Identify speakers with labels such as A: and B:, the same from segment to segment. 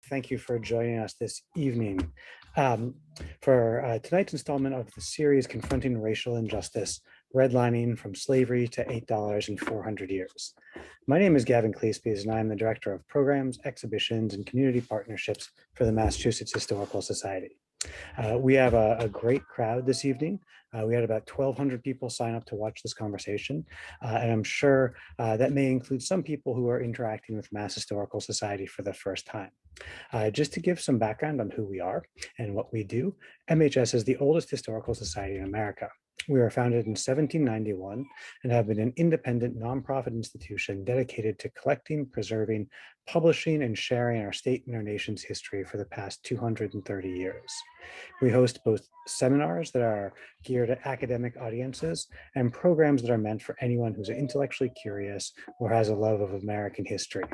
A: Thank you for joining us this evening for tonight's installment of the series Confronting Racial Injustice, Redlining from Slavery to $8 in 400 Years. My name is Gavin Cleespies, and I'm the Director of Programs, Exhibitions, and Community Partnerships for the Massachusetts Historical Society. We have a great crowd this evening. We had about 1,200 people sign up to watch this conversation, and I'm sure that may include some people who are interacting with Mass Historical Society for the first time. Just to give some background on who we are and what we do, MHS is the oldest historical society in America. We were founded in 1791 and have been an independent nonprofit institution dedicated to collecting, preserving, publishing, and sharing our state and our nation's history for the past 230 years. We host both seminars that are geared at academic audiences and programs that are meant for anyone who's intellectually curious or has a love of American history.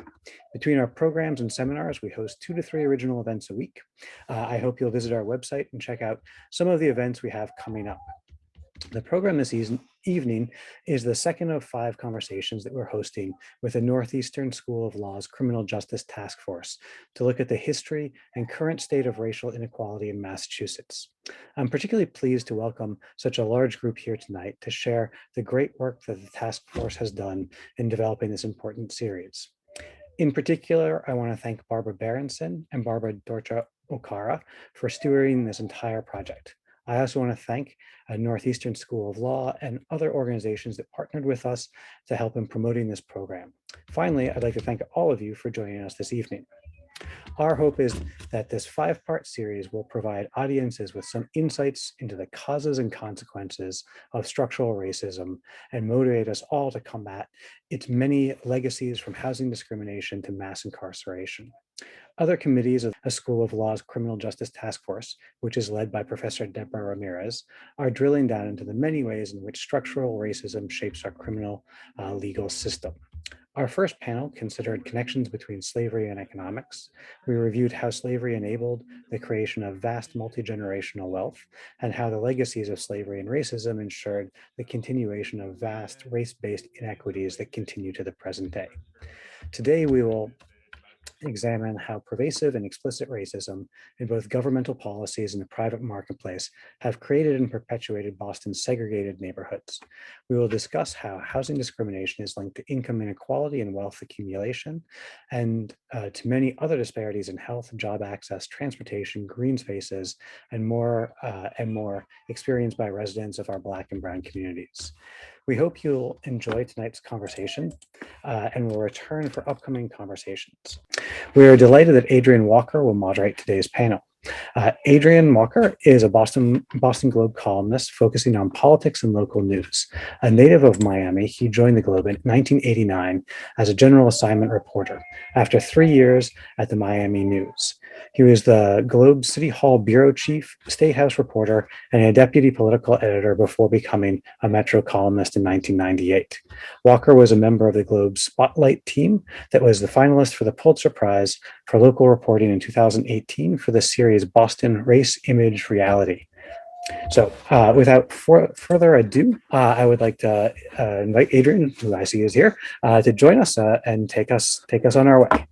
A: Between our programs and seminars, we host 2 to 3 original events a week. I hope you'll visit our website and check out some of the events we have coming up. The program this evening is the second of 5 conversations that we're hosting with the Northeastern School of Law's Criminal Justice Task Force to look at the history and current state of racial inequality in Massachusetts. I'm particularly pleased to welcome such a large group here tonight to share the great work that the task force has done in developing this important series. In particular, I want to thank Barbara Berenson and Barbara Dorcha Okara for stewarding this entire project. I also want to thank Northeastern School of Law and other organizations that partnered with us to help in promoting this program. Finally, I'd like to thank all of you for joining us this evening. Our hope is that this 5-part series will provide audiences with some insights into the causes and consequences of structural racism and motivate us all to combat its many legacies from housing discrimination to mass incarceration. Other committees of the School of Law's Criminal Justice Task Force, which is led by Professor Deborah Ramirez, are drilling down into the many ways in which structural racism shapes our criminal legal system. Our first panel considered connections between slavery and economics. We reviewed how slavery enabled the creation of vast multi-generational wealth and how the legacies of slavery and racism ensured the continuation of vast race-based inequities that continue to the present day. Today, we will examine how pervasive and explicit racism in both governmental policies and the private marketplace have created and perpetuated Boston's segregated neighborhoods. We will discuss how housing discrimination is linked to income inequality and wealth accumulation, and to many other disparities in health, job access, transportation, green spaces, and more experienced by residents of our Black and Brown communities. We hope you'll enjoy tonight's conversation and will return for upcoming conversations. We are delighted that Adrian Walker will moderate today's panel. Adrian Walker is a Boston Globe columnist focusing on politics and local news. A native of Miami, he joined the Globe in 1989 as a general assignment reporter after 3 years at the Miami News. He was the Globe City Hall bureau chief, State House reporter, and a deputy political editor before becoming a Metro columnist in 1998. Walker was a member of the Globe's Spotlight team that was the finalist for the Pulitzer Prize for local reporting in 2018 for the series Boston Race, Image, Reality. So without further ado, I would like to invite Adrian, who I see is here, to join us and take us on our way.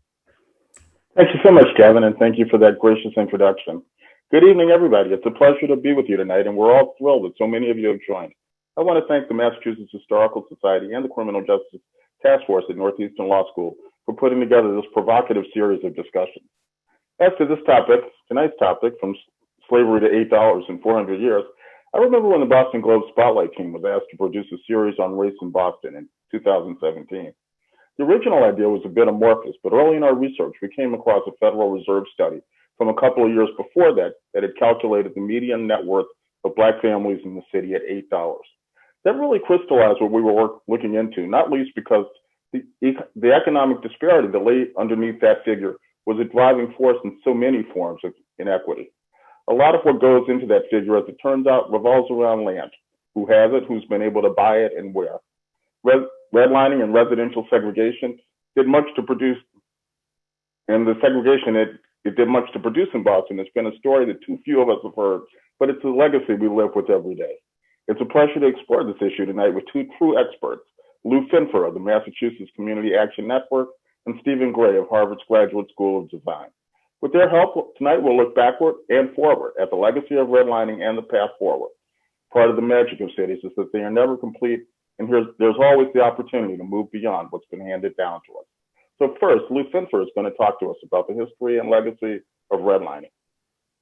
B: Thank you so much, Gavin, and thank you for that gracious introduction. Good evening, everybody. It's a pleasure to be with you tonight, and we're all thrilled that so many of you have joined. I want to thank the Massachusetts Historical Society and the Criminal Justice Task Force at Northeastern Law School for putting together this provocative series of discussions. As to this topic, tonight's topic, from slavery to $8 in 400 years, I remember when the Boston Globe Spotlight team was asked to produce a series on race in Boston in 2017. The original idea was a bit amorphous, but early in our research, we came across a Federal Reserve study from a couple of years before that had calculated the median net worth of Black families in the city at $8. That really crystallized what we were looking into, not least because the economic disparity that lay underneath that figure was a driving force in so many forms of inequity. A lot of what goes into that figure, as it turns out, revolves around land. Who has it, who's been able to buy it, and where. Redlining and residential segregation did much to produce, and the segregation it did much to produce in Boston. It's been a story that too few of us have heard, but it's a legacy we live with every day. It's a pleasure to explore this issue tonight with 2 true experts, Lou Finfer of the Massachusetts Community Action Network and Stephen Gray of Harvard's Graduate School of Design. With their help, tonight we'll look backward and forward at the legacy of redlining and the path forward. Part of the magic of cities is that they are never complete, and there's always the opportunity to move beyond what's been handed down to us. So first, Lou Finfer is going to talk to us about the history and legacy of redlining.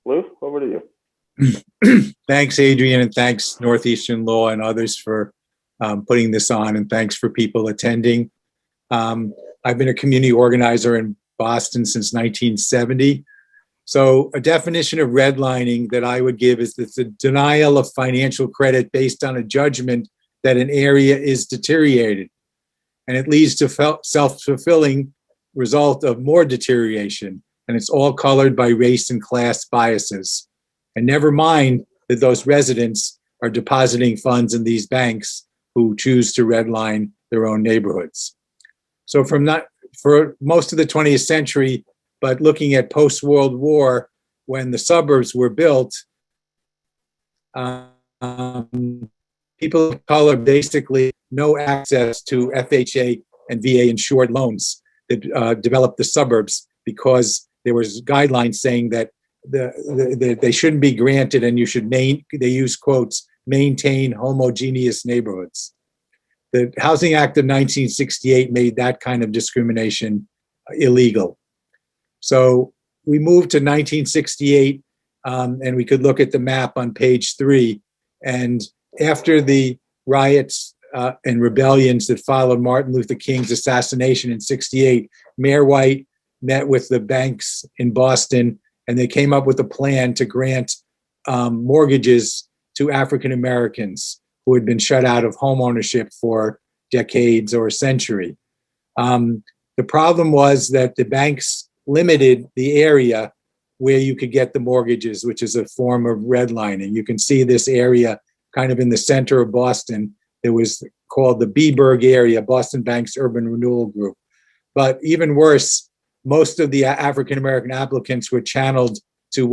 B: Lou, over to
C: you. Thanks, Adrian, and thanks Northeastern Law and others for putting this on, and thanks for people attending. I've been a community organizer in Boston since 1970. So a definition of redlining that I would give is it's a denial of financial credit based on a judgment that an area is deteriorated. And it leads to self-fulfilling result of more deterioration. And it's all colored by race and class biases. And never mind that those residents are depositing funds in these banks who choose to redline their own neighborhoods. So for most of the 20th century, but looking at post-World War, when the suburbs were built, people of color basically no access to FHA and VA insured loans that developed the suburbs because there was guidelines saying that they shouldn't be granted and you should they use quotes, maintain homogeneous neighborhoods. The Housing Act of 1968 made that kind of discrimination illegal. So we moved to 1968, and we could look at the map on page 3. And after the riots and rebellions that followed Martin Luther King's assassination in 68, Mayor White met with the banks in Boston, and they came up with a plan to grant mortgages to African Americans who had been shut out of home ownership for decades or a century. The problem was that the banks limited the area where you could get the mortgages, which is a form of redlining. You can see this area kind of in the center of Boston. It was called the Beeburg area, Boston Bank's Urban Renewal Group. But even worse, most of the African-American applicants were channeled to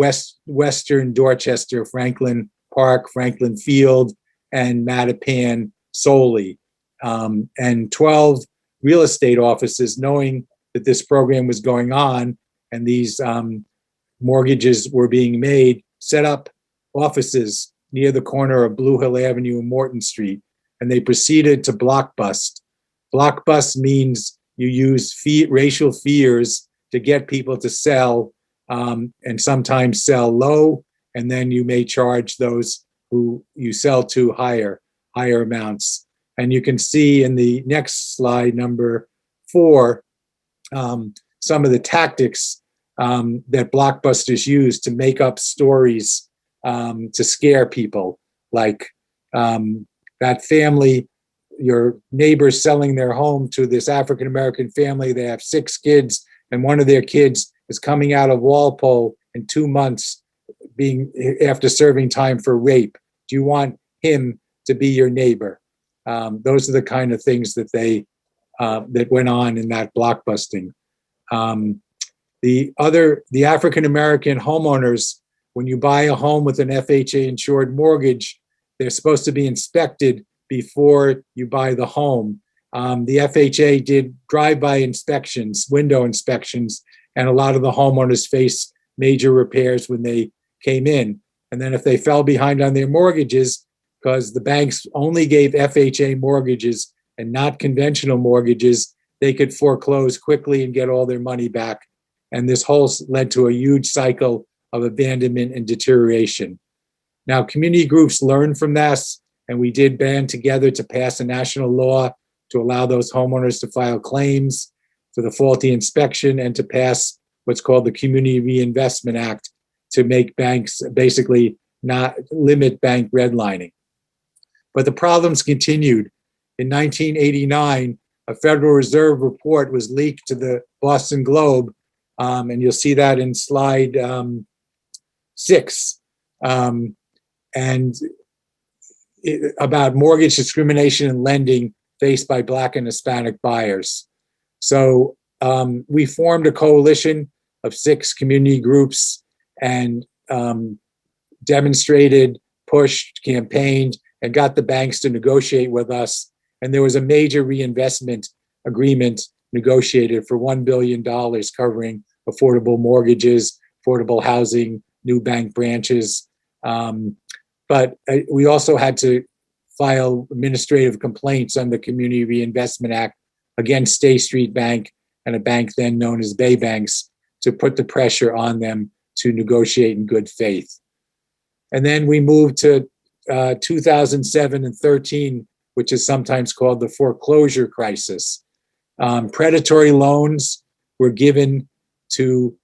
C: Western Dorchester, Franklin Park, Franklin Field, and Mattapan solely. And 12 real estate offices, knowing that this program was going on and these mortgages were being made, set up offices near the corner of Blue Hill Avenue and Morton Street, and they proceeded to block bust. Block bust means you use racial fears to get people to sell, and sometimes sell low, and then you may charge those who you sell to higher amounts. And you can see in the next slide, number 4, some of the tactics that blockbusters use to make up stories to scare people, like that family, your neighbors selling their home to this African-American family. They have 6 kids, and one of their kids is coming out of Walpole in 2 months after serving time for rape. Do you want him to be your neighbor? Those are the kind of things that that went on in that blockbusting. The African-American homeowners, when you buy a home with an FHA insured mortgage, they're supposed to be inspected before you buy the home. The FHA did drive-by inspections, window inspections, and a lot of the homeowners faced major repairs when they came in. And then if they fell behind on their mortgages, because the banks only gave FHA mortgages and not conventional mortgages, they could foreclose quickly and get all their money back. And this whole led to a huge cycle of abandonment and deterioration. Now, community groups learned from this, and we did band together to pass a national law to allow those homeowners to file claims for the faulty inspection and to pass what's called the Community Reinvestment Act to make banks basically not limit bank redlining. But the problems continued. In 1989, a Federal Reserve report was leaked to the Boston Globe, and you'll see that in slide 6, about mortgage discrimination and lending faced by Black and Hispanic buyers. So we formed a coalition of 6 community groups and demonstrated, pushed, campaigned, and got the banks to negotiate with us. And there was a major reinvestment agreement negotiated for $1 billion covering affordable mortgages affordable housing, new bank branches. But we also had to file administrative complaints on the Community Reinvestment Act against State Street Bank and a bank then known as Bay Banks to put the pressure on them to negotiate in good faith. And then we moved to 2007 and 13, which is sometimes called the Foreclosure Crisis. Predatory loans were given to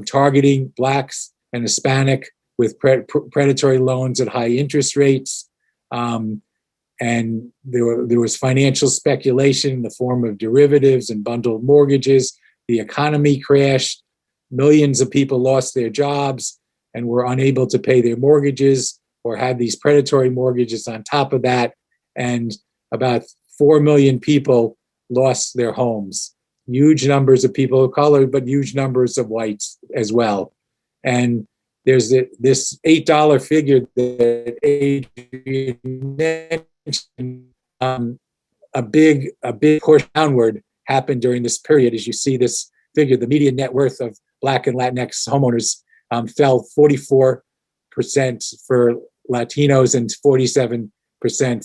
C: targeting Blacks and Hispanic with predatory loans at high interest rates. And there was financial speculation in the form of derivatives and bundled mortgages. The economy crashed. Millions of people lost their jobs and were unable to pay their mortgages or had these predatory mortgages on top of that. And about 4 million people lost their homes. Huge numbers of people of color, but huge numbers of whites as well. And there's this $8 figure that Adrian mentioned. A big push downward happened during this period. As you see this figure, the median net worth of Black and Latinx homeowners fell 44% for Latinos and 47%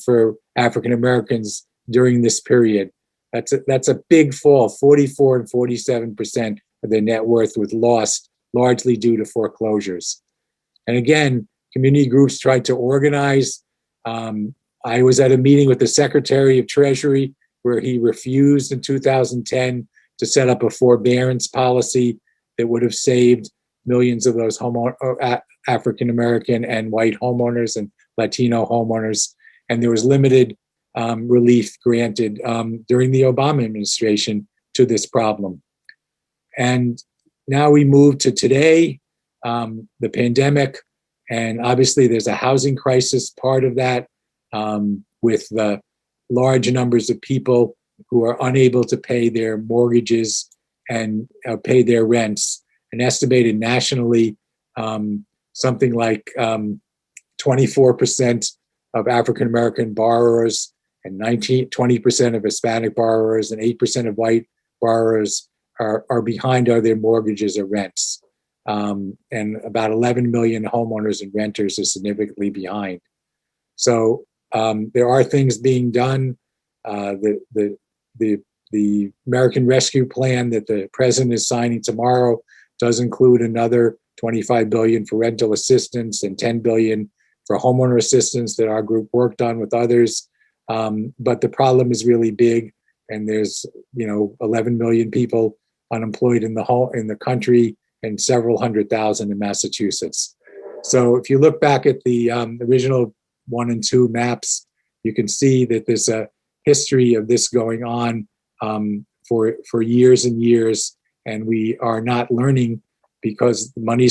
C: for African Americans during this period. That's a big fall. 44 and 47% of their net worth was lost, largely due to foreclosures. And again, community groups tried to organize. I was at a meeting with the Secretary of Treasury where he refused in 2010 to set up a forbearance policy that would have saved millions of those African American and white homeowners and Latino homeowners. And there was limited relief granted during the Obama administration to this problem. And now we move to today, the pandemic, and obviously there's a housing crisis part of that with the large numbers of people who are unable to pay their mortgages and pay their rents. And estimated nationally, something like 24% of African American borrowers and 20% of Hispanic borrowers and 8% of white borrowers are behind on their mortgages or rents. And about 11 million homeowners and renters are significantly behind. So there are things being done. The American Rescue Plan that the president is signing tomorrow does include another $25 billion for rental assistance and $10 billion for homeowner assistance that our group worked on with others. But the problem is really big, and there's 11 million people unemployed in the country and several 100,000 in Massachusetts. So if you look back at the original 1 and 2 maps, you can see that there's a history of this going on for years and years, and we are not learning because money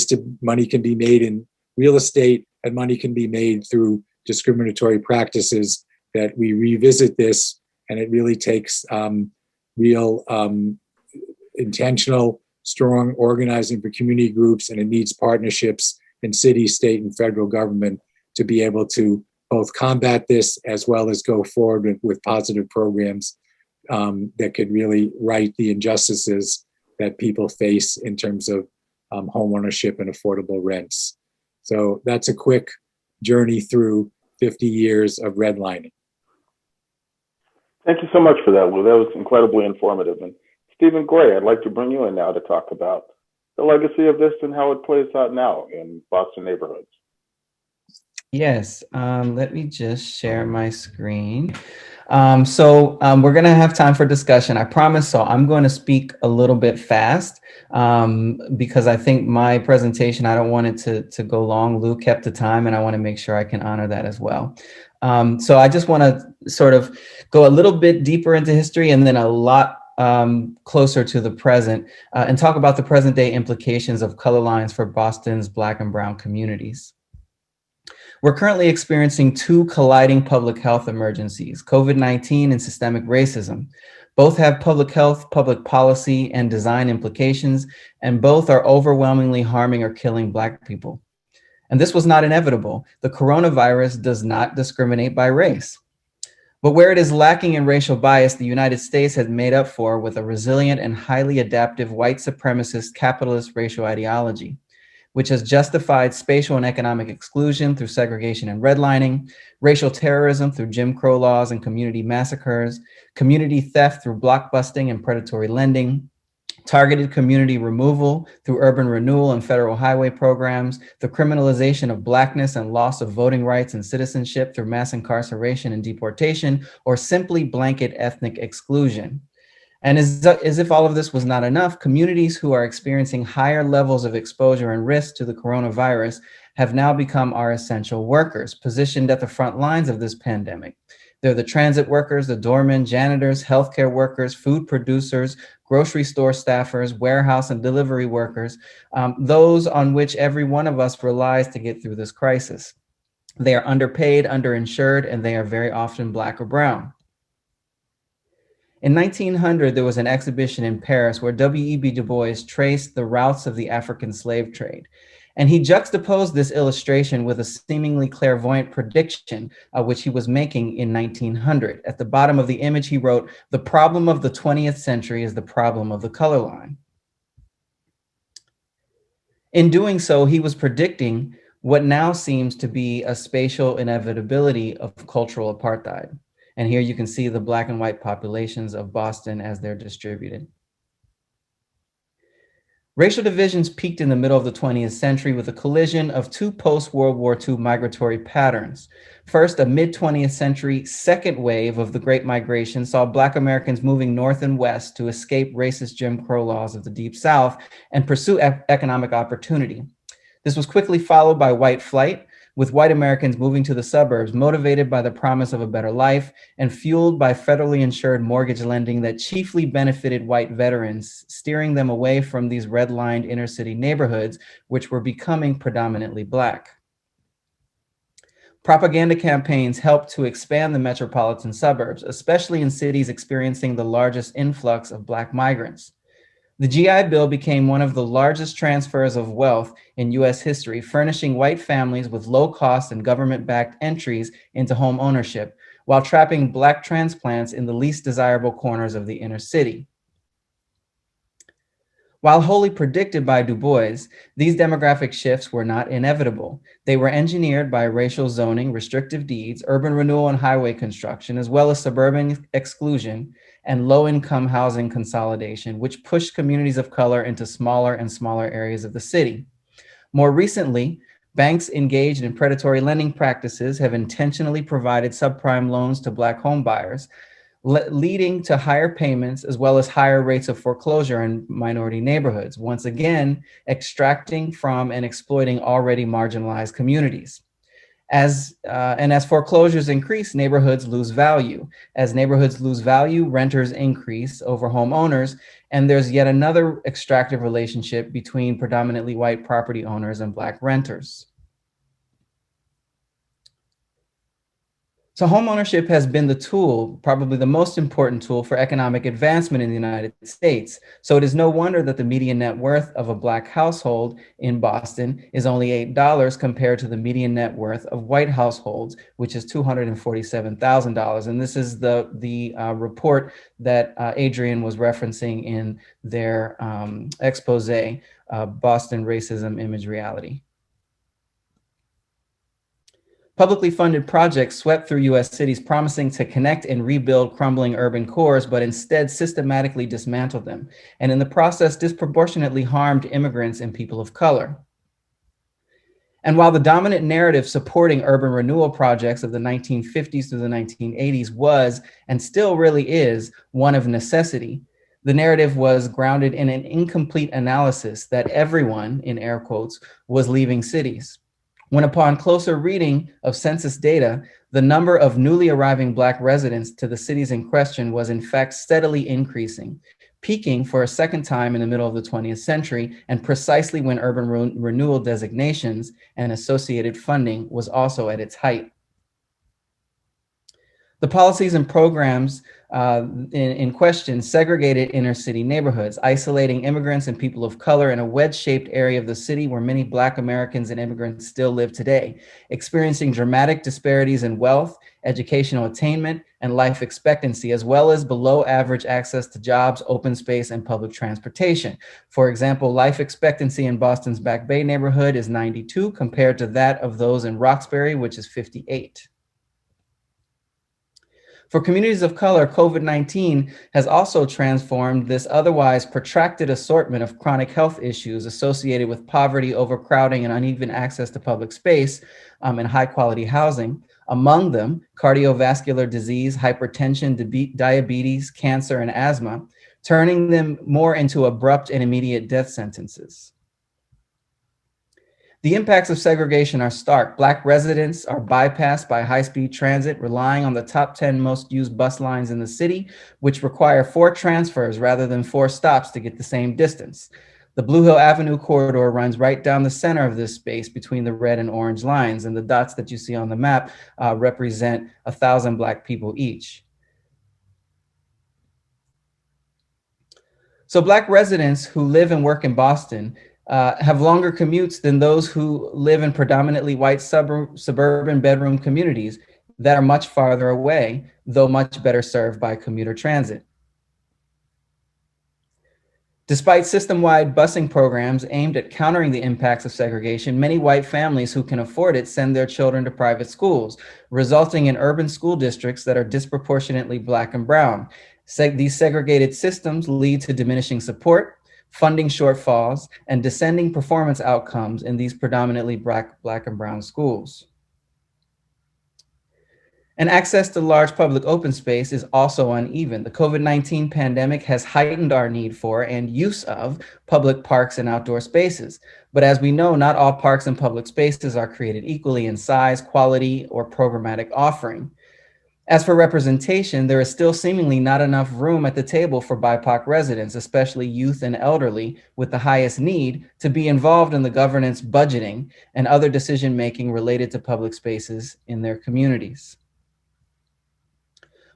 C: can be made in real estate and money can be made through discriminatory practices, that we revisit this, and it really takes real intentional, strong organizing for community groups, and it needs partnerships in city, state, and federal government to be able to both combat this as well as go forward with positive programs that could really right the injustices that people face in terms of home ownership and affordable rents. So that's a quick journey through 50 years of redlining.
B: Thank you so much for that, Lou. That was incredibly informative. And Stephen Gray, I'd like to bring you in now to talk about the legacy of this and how it plays out now in Boston neighborhoods.
D: Yes, let me just share my screen. So we're going to have time for discussion, I promise. So I'm going to speak a little bit fast because I think my presentation, I don't want it to go long. Lou kept the time, and I want to make sure I can honor that as well. So I just want to sort of go a little bit deeper into history and then a lot closer to the present and talk about the present day implications of color lines for Boston's Black and Brown communities. We're currently experiencing 2 colliding public health emergencies, COVID-19 and systemic racism. Both have public health, public policy, and design implications, and both are overwhelmingly harming or killing Black people. And this was not inevitable. The coronavirus does not discriminate by race. But where it is lacking in racial bias, the United States has made up for with a resilient and highly adaptive white supremacist capitalist racial ideology. which has justified spatial and economic exclusion through segregation and redlining, racial terrorism through Jim Crow laws and community massacres, community theft through blockbusting and predatory lending, targeted community removal through urban renewal and federal highway programs, the criminalization of Blackness and loss of voting rights and citizenship through mass incarceration and deportation, or simply blanket ethnic exclusion. And as if all of this was not enough, communities who are experiencing higher levels of exposure and risk to the coronavirus have now become our essential workers, positioned at the front lines of this pandemic. They're the transit workers, the doormen, janitors, healthcare workers, food producers, grocery store staffers, warehouse and delivery workers, those on which every one of us relies to get through this crisis. They are underpaid, underinsured, and they are very often Black or brown. In 1900, there was an exhibition in Paris where W.E.B. Du Bois traced the routes of the African slave trade. And he juxtaposed this illustration with a seemingly clairvoyant prediction, which he was making in 1900. At the bottom of the image, he wrote, "The problem of the 20th century is the problem of the color line." In doing so, he was predicting what now seems to be a spatial inevitability of cultural apartheid. And here you can see the Black and white populations of Boston as they're distributed. Racial divisions peaked in the middle of the 20th century with a collision of two post-World War II migratory patterns. First, a mid-20th century second wave of the Great Migration saw Black Americans moving north and west to escape racist Jim Crow laws of the Deep South and pursue economic opportunity. This was quickly followed by white flight, with white Americans moving to the suburbs, motivated by the promise of a better life and fueled by federally insured mortgage lending that chiefly benefited white veterans, steering them away from these redlined inner city neighborhoods, which were becoming predominantly Black. Propaganda campaigns helped to expand the metropolitan suburbs, especially in cities experiencing the largest influx of Black migrants. The GI Bill became one of the largest transfers of wealth in US history, furnishing white families with low-cost and government-backed entries into home ownership, while trapping Black transplants in the least desirable corners of the inner city. While wholly predicted by Du Bois, these demographic shifts were not inevitable. They were engineered by racial zoning, restrictive deeds, urban renewal and highway construction, as well as suburban exclusion and low-income housing consolidation, which pushed communities of color into smaller and smaller areas of the city. More recently, banks engaged in predatory lending practices have intentionally provided subprime loans to Black home buyers, leading to higher payments as well as higher rates of foreclosure in minority neighborhoods, once again, extracting from and exploiting already marginalized communities. As foreclosures increase, neighborhoods lose value. As neighborhoods lose value, renters increase over homeowners, and there's yet another extractive relationship between predominantly white property owners and Black renters. So homeownership has been the tool, probably the most important tool for economic advancement in the United States. So it is no wonder that the median net worth of a Black household in Boston is only $8 compared to the median net worth of white households, which is $247,000. And this is the report that Adrian was referencing in their expose, Boston Racism, Image, Reality. Publicly funded projects swept through US cities promising to connect and rebuild crumbling urban cores, but instead systematically dismantled them, and in the process disproportionately harmed immigrants and people of color. And while the dominant narrative supporting urban renewal projects of the 1950s through the 1980s was, and still really is, one of necessity, the narrative was grounded in an incomplete analysis that everyone, in air quotes, was leaving cities. When upon closer reading of census data, the number of newly arriving Black residents to the cities in question was in fact steadily increasing, peaking for a second time in the middle of the 20th century, and precisely when urban renewal designations and associated funding was also at its height. The policies and programs in question segregated inner city neighborhoods, isolating immigrants and people of color in a wedge-shaped area of the city where many Black Americans and immigrants still live today, experiencing dramatic disparities in wealth, educational attainment, and life expectancy, as well as below average access to jobs, open space, and public transportation. For example, life expectancy in Boston's Back Bay neighborhood is 92 compared to that of those in Roxbury, which is 58. For communities of color, COVID-19 has also transformed this otherwise protracted assortment of chronic health issues associated with poverty, overcrowding, and uneven access to public space and high quality housing. Among them, cardiovascular disease, hypertension, diabetes, cancer, and asthma, turning them more into abrupt and immediate death sentences. The impacts of segregation are stark. Black residents are bypassed by high-speed transit, relying on the top 10 most used bus lines in the city, which require 4 transfers rather than 4 stops to get the same distance. The Blue Hill Avenue corridor runs right down the center of this space between the red and orange lines, and the dots that you see on the map represent 1,000 Black people each. So Black residents who live and work in Boston have longer commutes than those who live in predominantly white suburban bedroom communities that are much farther away, though much better served by commuter transit. Despite system-wide busing programs aimed at countering the impacts of segregation, many white families who can afford it send their children to private schools, resulting in urban school districts that are disproportionately Black and brown. These segregated systems lead to diminishing support, funding shortfalls, and descending performance outcomes in these predominantly Black and brown schools. And access to large public open space is also uneven. The COVID-19 pandemic has heightened our need for and use of public parks and outdoor spaces. But as we know, not all parks and public spaces are created equally in size, quality, or programmatic offering. As for representation, there is still seemingly not enough room at the table for BIPOC residents, especially youth and elderly with the highest need, to be involved in the governance, budgeting, and other decision-making related to public spaces in their communities.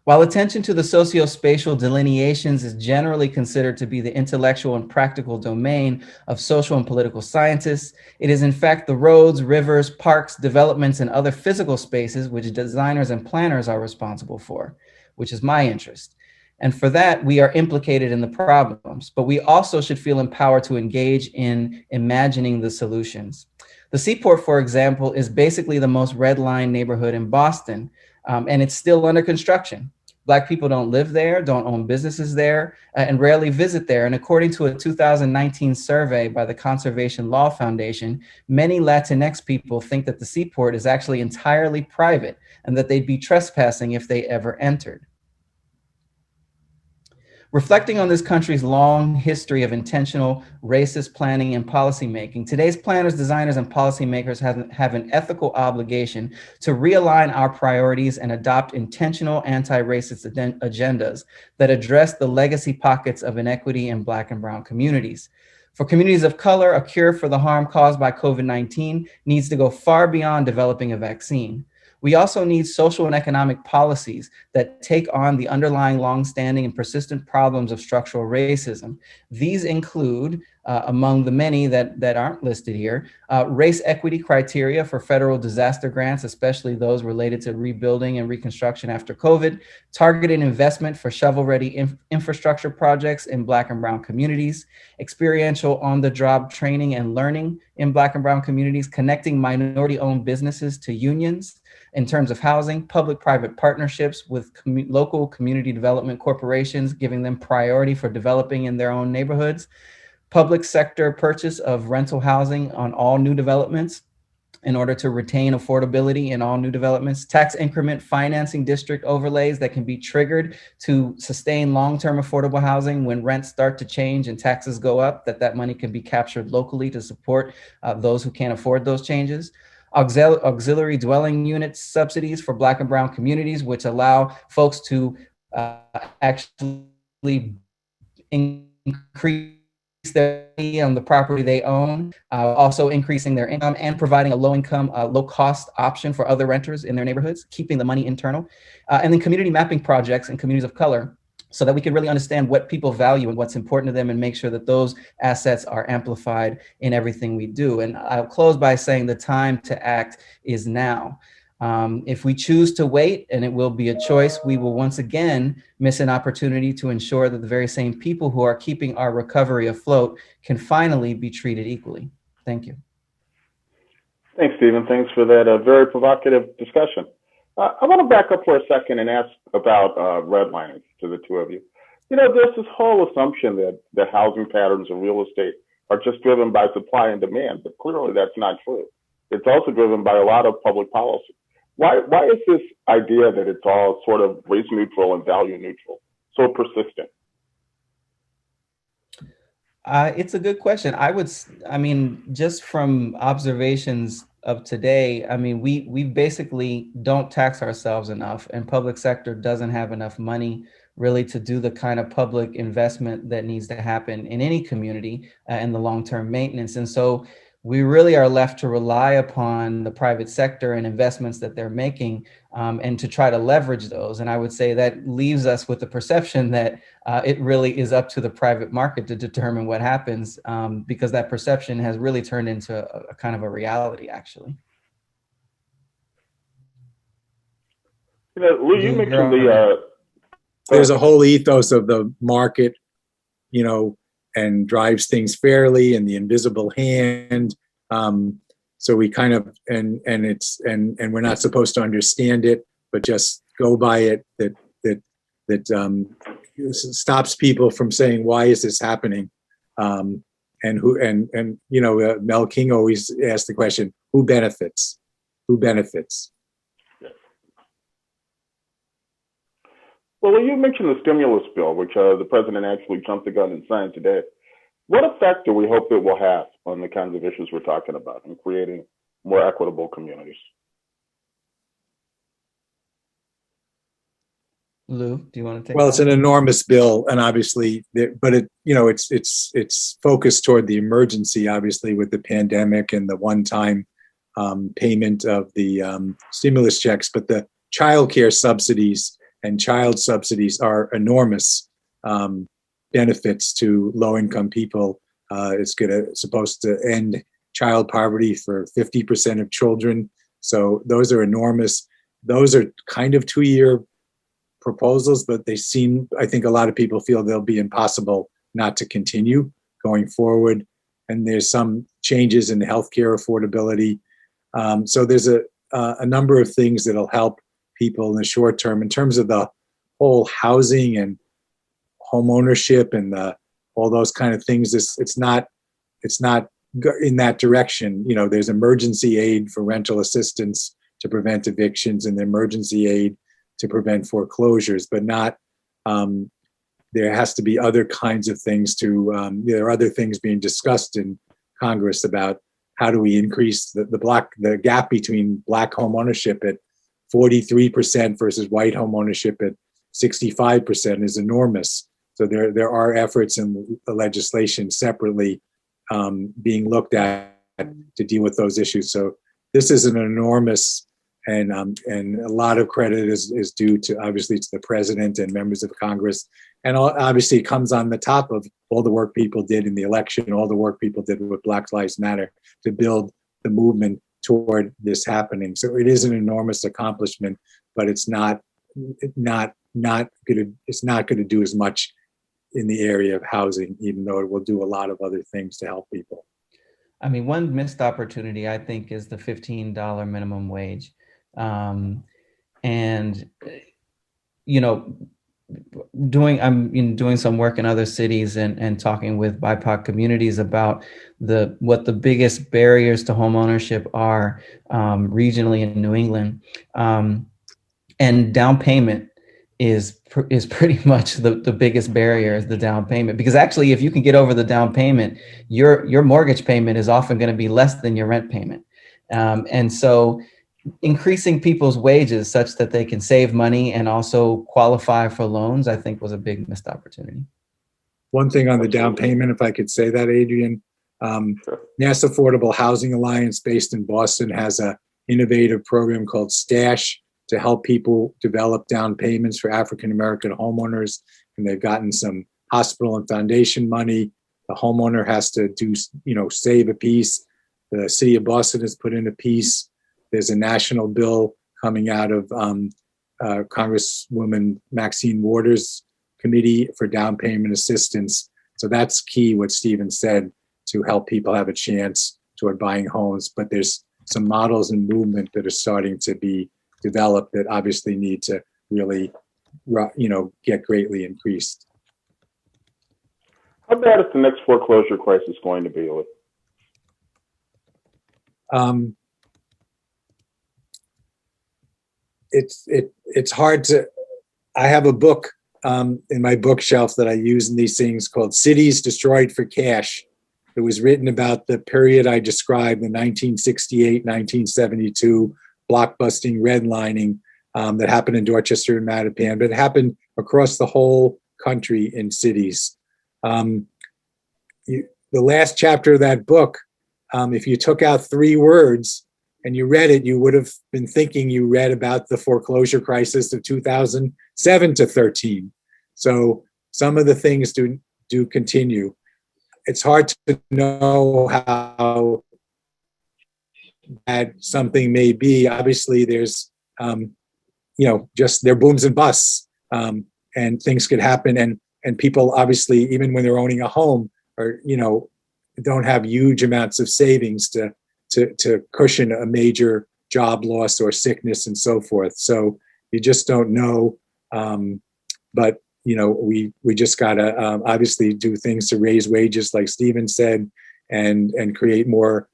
D: While attention to the socio-spatial delineations is generally considered to be the intellectual and practical domain of social and political scientists, it is in fact the roads, rivers, parks, developments, and other physical spaces which designers and planners are responsible for, which is my interest. And for that, we are implicated in the problems, but we also should feel empowered to engage in imagining the solutions. The Seaport, for example, is basically the most redlined neighborhood in Boston, and it's still under construction. Black people don't live there, don't own businesses there, and rarely visit there. And according to a 2019 survey by the Conservation Law Foundation, many Latinx people think that the Seaport is actually entirely private and that they'd be trespassing if they ever entered. Reflecting on this country's long history of intentional racist planning and policymaking, today's planners, designers, and policymakers have an ethical obligation to realign our priorities and adopt intentional anti-racist agendas that address the legacy pockets of inequity in Black and brown communities. For communities of color, a cure for the harm caused by COVID-19 needs to go far beyond developing a vaccine. We also need social and economic policies that take on the underlying longstanding and persistent problems of structural racism. These include, among the many that aren't listed here, race equity criteria for federal disaster grants, especially those related to rebuilding and reconstruction after COVID, targeted investment for shovel-ready infrastructure projects in Black and brown communities, experiential on-the-job training and learning in Black and brown communities, connecting minority-owned businesses to unions, in terms of housing, public-private partnerships with local community development corporations, giving them priority for developing in their own neighborhoods, public sector purchase of rental housing on all new developments in order to retain affordability in all new developments, tax increment financing district overlays that can be triggered to sustain long-term affordable housing when rents start to change and taxes go up, that money can be captured locally to support those who can't afford those changes. Auxiliary dwelling unit subsidies for Black and brown communities, which allow folks to actually increase their fee on the property they own, also increasing their income and providing a low-income, low-cost option for other renters in their neighborhoods, keeping the money internal, and then community mapping projects in communities of color so that we can really understand what people value and what's important to them and make sure that those assets are amplified in everything we do. And I'll close by saying the time to act is now. If we choose to wait, and it will be a choice, we will once again miss an opportunity to ensure that the very same people who are keeping our recovery afloat can finally be treated equally. Thank you.
B: Thanks, Stephen. Thanks for that very provocative discussion. I want to back up for a second and ask about redlining to the two of you. You know, there's this whole assumption that the housing patterns of real estate are just driven by supply and demand, but clearly that's not true. It's also driven by a lot of public policy. Why is this idea that it's all sort of race neutral and value neutral so persistent?
D: It's a good question. I mean, just from observations of today, I mean, we basically don't tax ourselves enough, and public sector doesn't have enough money really to do the kind of public investment that needs to happen in any community and the long-term maintenance. And so we really are left to rely upon the private sector and investments that they're making and to try to leverage those. And I would say that leaves us with the perception that it really is up to the private market to determine what happens, because that perception has really turned into a kind of a reality, actually.
B: You know, Lou, you mentioned
C: there's a whole ethos of the market, you know, and drives things fairly, and the invisible hand. So we kind of, and we're not supposed to understand it, but just go by it. That stops people from saying, why is this happening? And you know, Mel King always asked the question, who benefits? Who benefits?
B: Well, you mentioned the stimulus bill, which the president actually jumped the gun and signed today. What effect do we hope it will have on the kinds of issues we're talking about in creating more equitable communities?
D: Lou, do you want to take?
C: Well, it's an enormous bill, and obviously, but it, you know, it's focused toward the emergency, obviously, with the pandemic and the one-time payment of the stimulus checks. But the child care subsidies and child subsidies are enormous benefits to low-income people. It's supposed to end child poverty for 50% of children. So those are enormous. Those are kind of 2-year proposals, but they seem, I think a lot of people feel they'll be impossible not to continue going forward. And there's some changes in healthcare affordability. So there's a number of things that'll help people in the short term in terms of the whole housing and home ownership and all those kind of things. It's not in that direction. You know, there's emergency aid for rental assistance to prevent evictions and emergency aid to prevent foreclosures, but not, there has to be other kinds of things there are other things being discussed in Congress about how do we increase the gap between Black home ownership at 43% versus white home ownership at 65% is enormous. So there are efforts in the legislation separately being looked at to deal with those issues. So this is an enormous, and a lot of credit is due to, obviously, to the president and members of Congress. And obviously it comes on the top of all the work people did in the election, all the work people did with Black Lives Matter to build the movement toward this happening. So it is an enormous accomplishment, but it's not going to do as much in the area of housing, even though it will do a lot of other things to help people.
D: I mean, one missed opportunity, I think, is the $15 minimum wage. And, you know, I'm doing some work in other cities and talking with BIPOC communities about what the biggest barriers to home ownership are regionally in New England. And down payment is pretty much the biggest barrier, is the down payment, because actually, if you can get over the down payment, your mortgage payment is often going to be less than your rent payment. And so increasing people's wages such that they can save money and also qualify for loans, I think, was a big missed opportunity.
C: one thing on the down payment, if I could say that, Adrian.
B: Sure.
C: Mass Affordable Housing Alliance, based in Boston, has a innovative program called Stash to help people develop down payments for African American homeowners. And they've gotten some hospital and foundation money. The homeowner has to do, save a piece. The city of Boston has put in a piece. There's a national bill coming out of Congresswoman Maxine Waters' committee for down payment assistance. So that's key, what Stephen said, to help people have a chance toward buying homes. But there's some models and movement that are starting to be developed that obviously need to really, get greatly increased.
B: How bad is the next foreclosure crisis going to be?
C: It's hard to. I have a book in my bookshelf that I use in these things called "Cities Destroyed for Cash." It was written about the period I described, the 1968, 1972 blockbusting redlining that happened in Dorchester and Mattapan, but it happened across the whole country in cities. The last chapter of that book, if you took out 3 words and you read it, you would have been thinking you read about the foreclosure crisis of 2007 to 13. So some of the things do continue. It's hard to know how bad something may be. Obviously, there's, just there are booms and busts, and things could happen. And people, obviously, even when they're owning a home, or don't have huge amounts of savings to cushion a major job loss or sickness and so forth. So you just don't know. But we just gotta obviously do things to raise wages, like Stephen said, and create more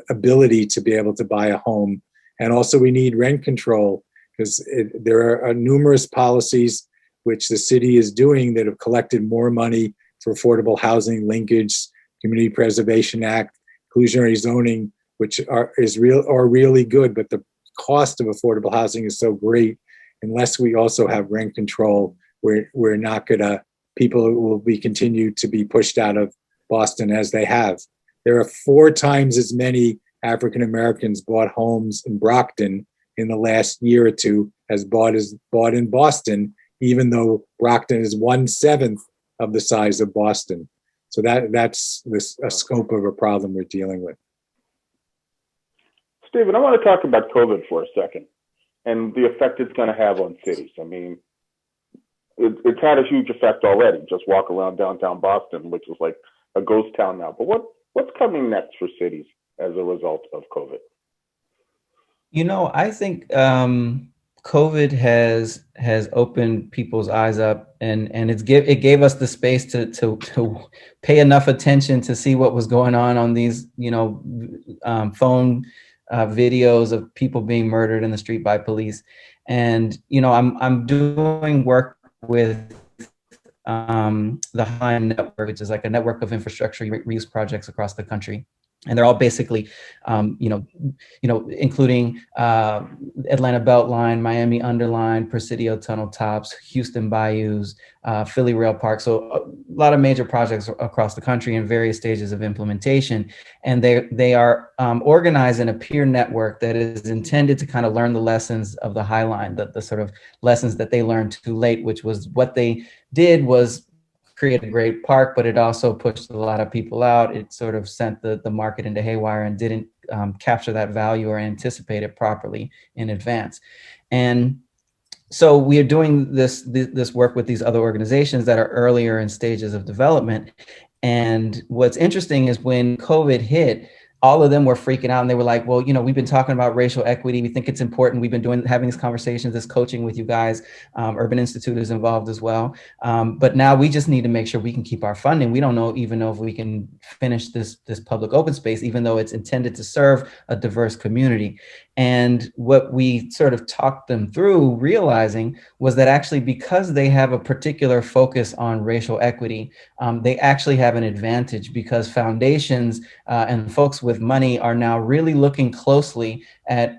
C: ability to be able to buy a home. And also we need rent control, because there are numerous policies which the city is doing that have collected more money for affordable housing, linkage, Community Preservation Act, inclusionary zoning, which are really good, but the cost of affordable housing is so great. Unless we also have rent control, we're not gonna, people will be continued to be pushed out of Boston as they have. There are 4 times as many African Americans bought homes in Brockton in the last year or two as bought in Boston, even though Brockton is 1/7 of the size of Boston. So that's a scope of a problem we're dealing with.
B: Stephen, I want to talk about COVID for a second and the effect it's going to have on cities. I mean, it's had a huge effect already. Just walk around downtown Boston, which is like a ghost town now. But what's coming next for cities as a result of COVID?
D: I think COVID has opened people's eyes up, and it gave us the space to pay enough attention to see what was going on these phone videos of people being murdered in the street by police. And I'm doing work with the HIME network, which is like a network of infrastructure reuse projects across the country. And they're all basically, including Atlanta Beltline, Miami Underline, Presidio Tunnel Tops, Houston Bayous, Philly Rail Park. So a lot of major projects across the country in various stages of implementation. And they are organized in a peer network that is intended to kind of learn the lessons of the High Line, the sort of lessons that they learned too late, which was what they did was create a great park, but it also pushed a lot of people out. It sort of sent the market into haywire and didn't capture that value or anticipate it properly in advance. And so we are doing this work with these other organizations that are earlier in stages of development. And what's interesting is when COVID hit, all of them were freaking out, and they were like, well, we've been talking about racial equity. We think it's important. We've been having these conversations, this coaching with you guys. Urban Institute is involved as well. But now we just need to make sure we can keep our funding. We don't even know if we can finish this public open space, even though it's intended to serve a diverse community. And what we sort of talked them through realizing was that actually, because they have a particular focus on racial equity, they actually have an advantage, because foundations and folks with money are now really looking closely at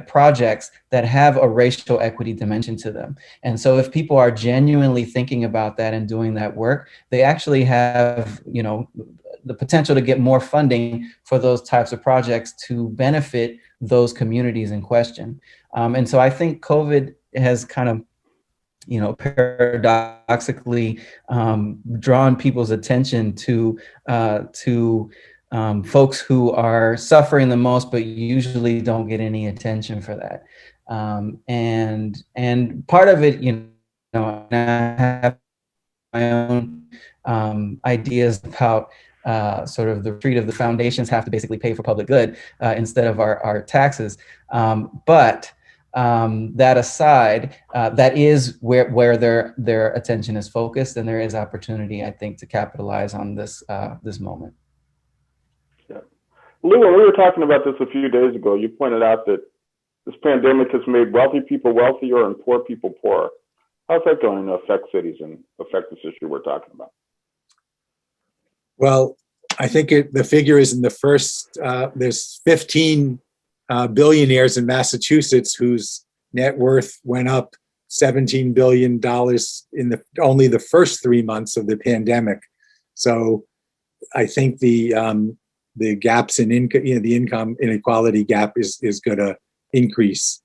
D: projects that have a racial equity dimension to them. And so if people are genuinely thinking about that and doing that work, they actually have, you know, the potential to get more funding for those types of projects to benefit those communities in question. And so I think COVID has kind of, you know, paradoxically drawn people's attention to folks who are suffering the most, but usually don't get any attention for that. And part of it, you know, I have my own ideas about sort of the retreat of the foundations have to basically pay for public good instead of our taxes. But that aside, that is where their attention is focused, and there is opportunity, I think, to capitalize on this this moment.
B: Yeah. Lou, when we were talking about this a few days ago, you pointed out that this pandemic has made wealthy people wealthier and poor people poorer. How's that going to affect cities and affect this issue we're talking about?
C: Well, I think the figure is in the first, there's 15 billionaires in Massachusetts whose net worth went up $17 billion in only the first 3 months of the pandemic. So I think the gaps in income, you know, the income inequality gap is going to increase,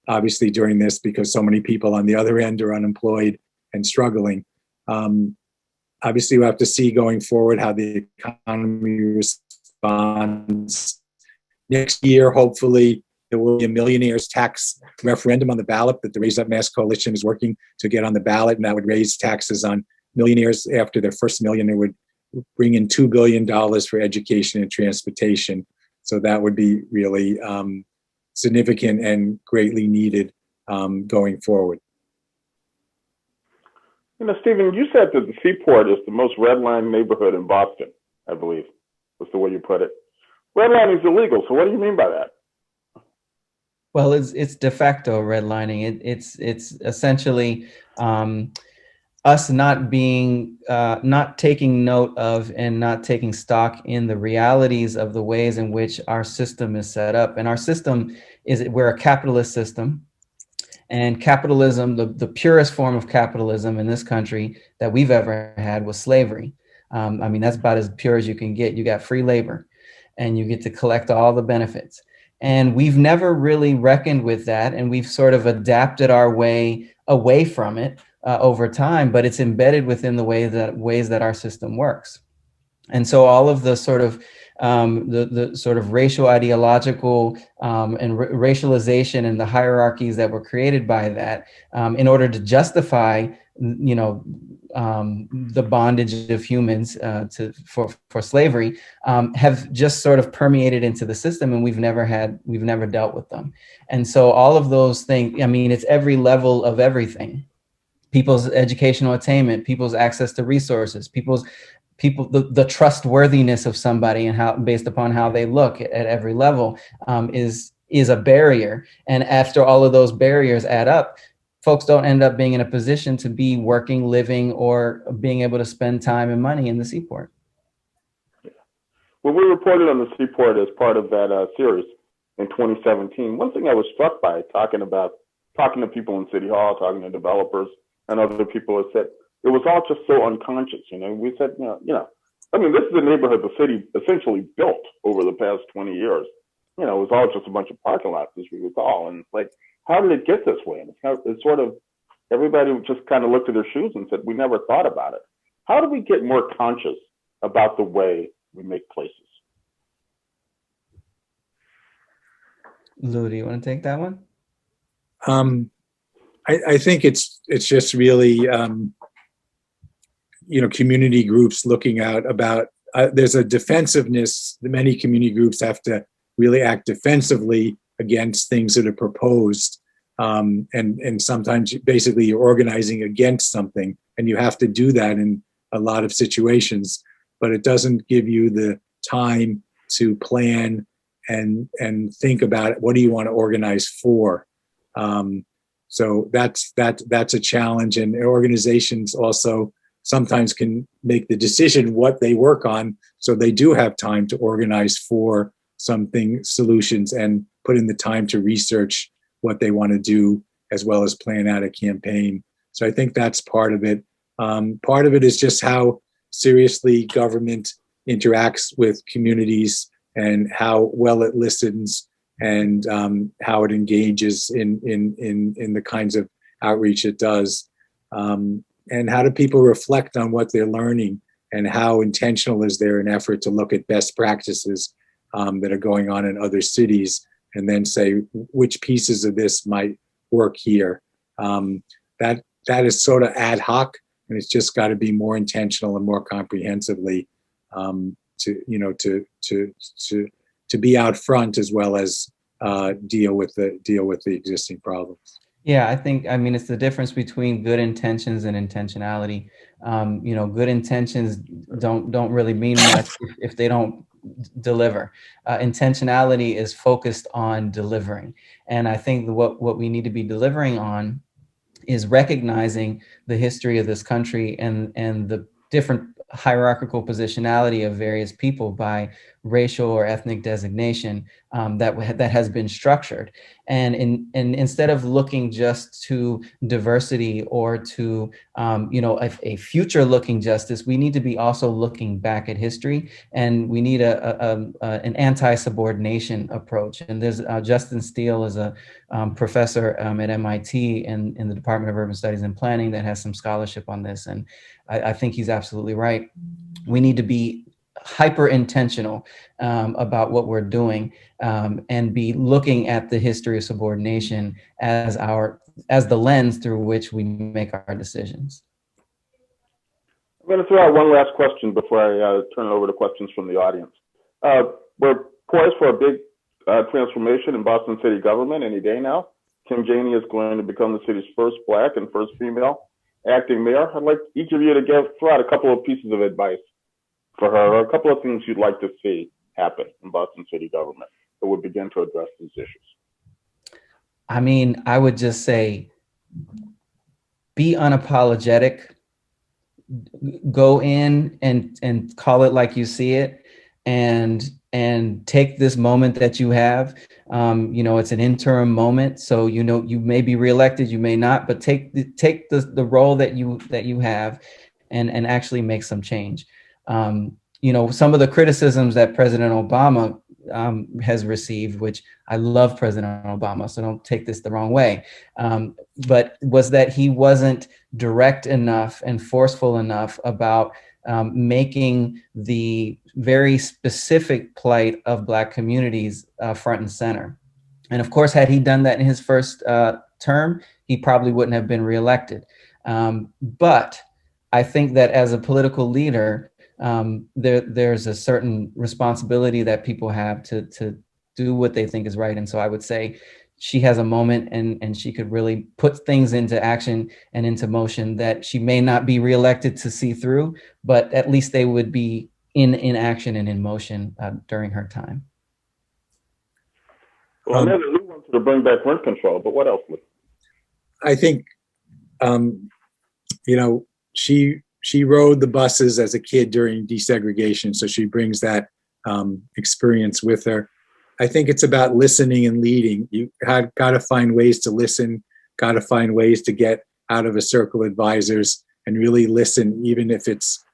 C: obviously during this, because so many people on the other end are unemployed and struggling. Obviously, we'll have to see going forward how the economy responds. Next year, hopefully, there will be a millionaires tax referendum on the ballot that the Raise Up Mass Coalition is working to get on the ballot, and that would raise taxes on millionaires after their first million. It would bring in $2 billion for education and transportation. So that would be really significant and greatly needed going forward.
B: You know, Stephen, you said that the Seaport is the most redlined neighborhood in Boston, I believe, was the way you put it. Redlining is illegal, so what do you mean by that?
D: Well, it's de facto redlining. It's essentially us not being, not taking note of and not taking stock in the realities of the ways in which our system is set up. And our system is, we're a capitalist system. And capitalism, the purest form of capitalism in this country that we've ever had was slavery. I mean, that's about as pure as you can get. You got free labor and you get to collect all the benefits. And we've never really reckoned with that. And we've sort of adapted our way away from it over time, but it's embedded within the ways that our system works. And so all of the sort of the sort of racial ideological and racialization and the hierarchies that were created by that in order to justify, you know, the bondage of humans for slavery have just sort of permeated into the system, and we've never dealt with them. And so all of those things, I mean, it's every level of everything. People's educational attainment, people's access to resources, the trustworthiness of somebody and how, based upon how they look at every level, is a barrier. And after all of those barriers add up, folks don't end up being in a position to be working, living, or being able to spend time and money in the Seaport.
B: When we reported on the Seaport as part of that series in 2017, one thing I was struck by talking to people in City Hall, talking to developers and other people, is that it was all just so unconscious. You know, we said, you know, I mean, this is a neighborhood the city essentially built over the past 20 years. You know, it was all just a bunch of parking lots, as we recall. And it's like, how did it get this way? And it's sort of, everybody just kind of looked at their shoes and said, we never thought about it. How do we get more conscious about the way we make places?
D: Lou, do you want to take that one?
C: I think it's just really, you know, community groups looking out about, there's a defensiveness. Many community groups have to really act defensively against things that are proposed. And sometimes basically you're organizing against something, and you have to do that in a lot of situations, but it doesn't give you the time to plan and think about what do you want to organize for. So that's a challenge, and organizations also sometimes can make the decision what they work on, so they do have time to organize for solutions and put in the time to research what they want to do, as well as plan out a campaign. So I think that's part of it. Part of it is just how seriously government interacts with communities and how well it listens, and how it engages in the kinds of outreach it does. And how do people reflect on what they're learning, and how intentional is there an effort to look at best practices that are going on in other cities, and then say which pieces of this might work here. That is sort of ad hoc, and it's just got to be more intentional and more comprehensively to be out front, as well as deal with the existing problems.
D: Yeah, I mean, it's the difference between good intentions and intentionality. Good intentions don't really mean much if they don't deliver. Intentionality is focused on delivering. And I think what we need to be delivering on is recognizing the history of this country and the different hierarchical positionality of various people by racial or ethnic designation that has been structured. And instead of looking just to diversity or to a future looking justice, we need to be also looking back at history, and we need an anti-subordination approach. And there's Justin Steele is a professor at MIT in the Department of Urban Studies and Planning that has some scholarship on this. And I think he's absolutely right. We need to be hyper intentional about what we're doing, and be looking at the history of subordination as the lens through which we make our decisions.
B: I'm going to throw out one last question before I turn it over to questions from the audience. We're poised for a big transformation in Boston city government any day now. Kim Janey is going to become the city's first Black and first female acting mayor. I'd like each of you to throw out a couple of pieces of advice for her, or a couple of things you'd like to see happen in Boston city government that would begin to address these issues.
D: I mean, I would just say, be unapologetic, go in and call it like you see it, and take this moment that you have. It's an interim moment, so you may be reelected, you may not, but take the role that you have and actually make some change. Some of the criticisms that President Obama has received, which I love President Obama, so don't take this the wrong way, but was that he wasn't direct enough and forceful enough about making the very specific plight of Black communities front and center. And of course, had he done that in his first term, he probably wouldn't have been reelected. But I think that as a political leader, there's a certain responsibility that people have to do what they think is right. And so I would say she has a moment and she could really put things into action and into motion that she may not be reelected to see through, but at least they would be in action and in motion during her time.
B: Well, another new one to bring back rent control, but what else?
C: I think, she rode the buses as a kid during desegregation, so she brings that experience with her. I think it's about listening and leading. You have got to find ways to listen, got to find ways to get out of a circle of advisors and really listen, even if it's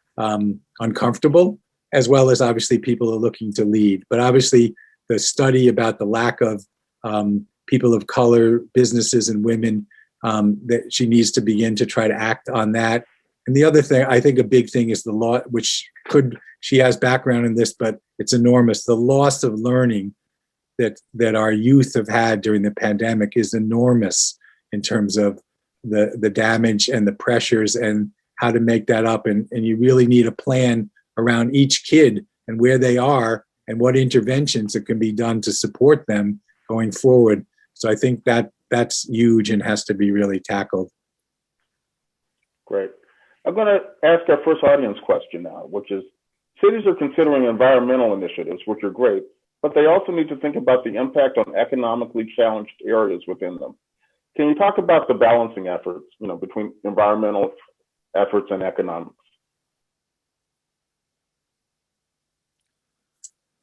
C: uncomfortable, as well as obviously people are looking to lead. But obviously the study about the lack of people of color, businesses, and women, that she needs to begin to try to act on that. And the other thing, I think a big thing is the law, which she has background in this, but it's enormous. The loss of learning that our youth have had during the pandemic is enormous in terms of the damage and the pressures and how to make that up. And you really need a plan around each kid and where they are and what interventions that can be done to support them going forward. So I think that's huge and has to be really tackled.
B: Great. I'm going to ask our first audience question now, which is, cities are considering environmental initiatives, which are great, but they also need to think about the impact on economically challenged areas within them. Can you talk about the balancing efforts, between environmental efforts and economics?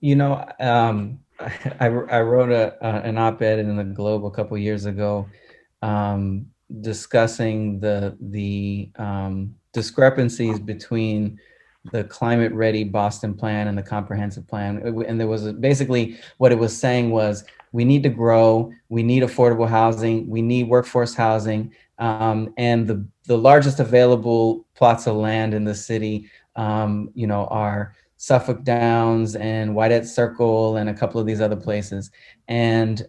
D: You know, I wrote an op-ed in the Globe a couple years ago, discussing the discrepancies between the climate-ready Boston plan and the comprehensive plan. And there was basically what it was saying was we need to grow, we need affordable housing, we need workforce housing, and the largest available plots of land in the city, are Suffolk Downs and Whitehead Circle and a couple of these other places. And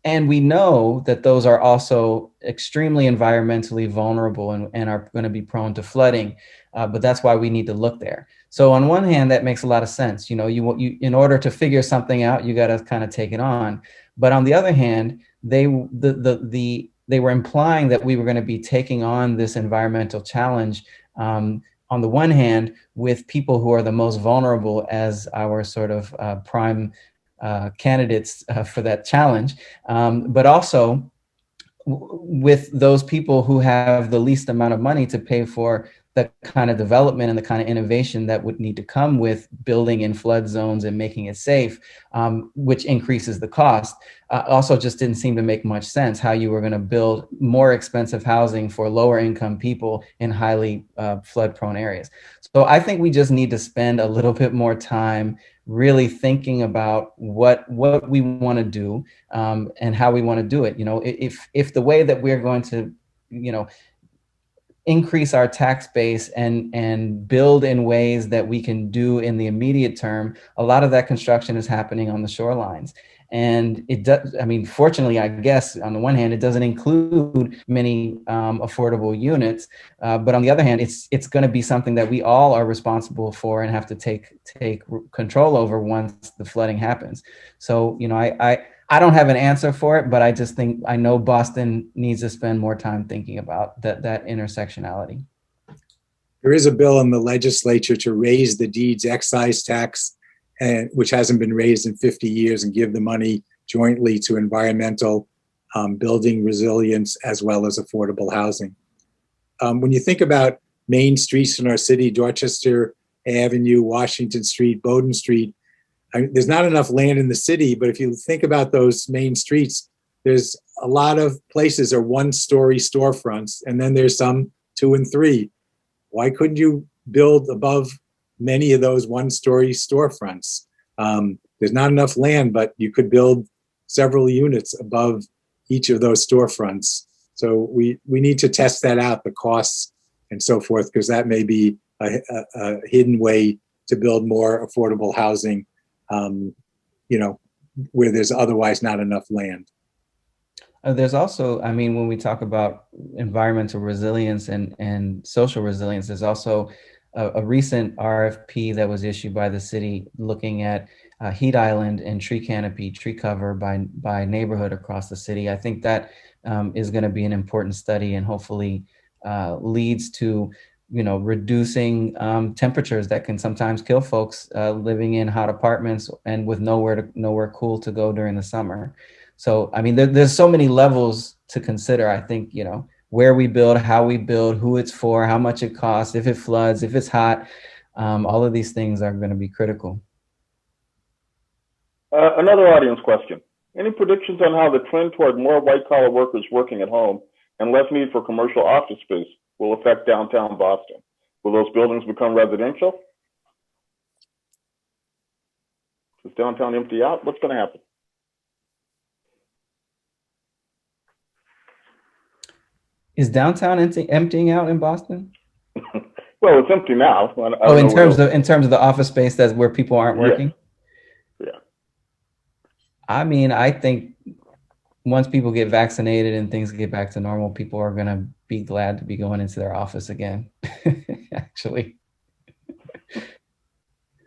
D: we know that those are also extremely environmentally vulnerable and are going to be prone to flooding. But that's why we need to look there. So on one hand, that makes a lot of sense. You in order to figure something out, you got to kind of take it on. But on the other hand, they were implying that we were going to be taking on this environmental challenge, on the one hand, with people who are the most vulnerable as our sort of prime candidates for that challenge, but also with those people who have the least amount of money to pay for the kind of development and the kind of innovation that would need to come with building in flood zones and making it safe, which increases the cost. Also just didn't seem to make much sense how you were going to build more expensive housing for lower income people in highly flood prone areas. So I think we just need to spend a little bit more time really thinking about what we want to do, and how we want to do it. If the way that we're going to, increase our tax base and build in ways that we can do in the immediate term, a lot of that construction is happening on the shorelines. And it does, fortunately, I guess, on the one hand, it doesn't include many affordable units. But on the other hand, it's going to be something that we all are responsible for and have to take control over once the flooding happens. So, I don't have an answer for it, but I just think I know Boston needs to spend more time thinking about that intersectionality.
C: There is a bill in the legislature to raise the deeds excise tax, which hasn't been raised in 50 years, and give the money jointly to environmental, building resilience, as well as affordable housing. When you think about main streets in our city, Dorchester Avenue, Washington Street, Bowdoin Street, there's not enough land in the city, but if you think about those main streets, there's a lot of places are one-story storefronts, and then there's some 2 and 3. Why couldn't you build above many of those one-story storefronts? There's not enough land, but you could build several units above each of those storefronts. So we need to test that out, the costs and so forth, because that may be a hidden way to build more affordable housing, where there's otherwise not enough land.
D: There's also, when we talk about environmental resilience and social resilience, there's also a recent RFP that was issued by the city looking at heat island and tree canopy, tree cover by neighborhood across the city. I think that is going to be an important study and hopefully leads to reducing temperatures that can sometimes kill folks living in hot apartments and with nowhere cool to go during the summer. So, there's so many levels to consider. I think, where we build, how we build, who it's for, how much it costs, if it floods, if it's hot, all of these things are going to be critical.
B: Another audience question. Any predictions on how the trend toward more white-collar workers working at home and less need for commercial office space will affect downtown Boston? Will those buildings become residential? Does downtown empty out? What's going to happen?
D: Is downtown emptying out in Boston?
B: Well, it's empty now.
D: In terms of the office space that's where people aren't working?
B: Yeah.
D: I think once people get vaccinated and things get back to normal, people are going to be glad to be going into their office again. Actually,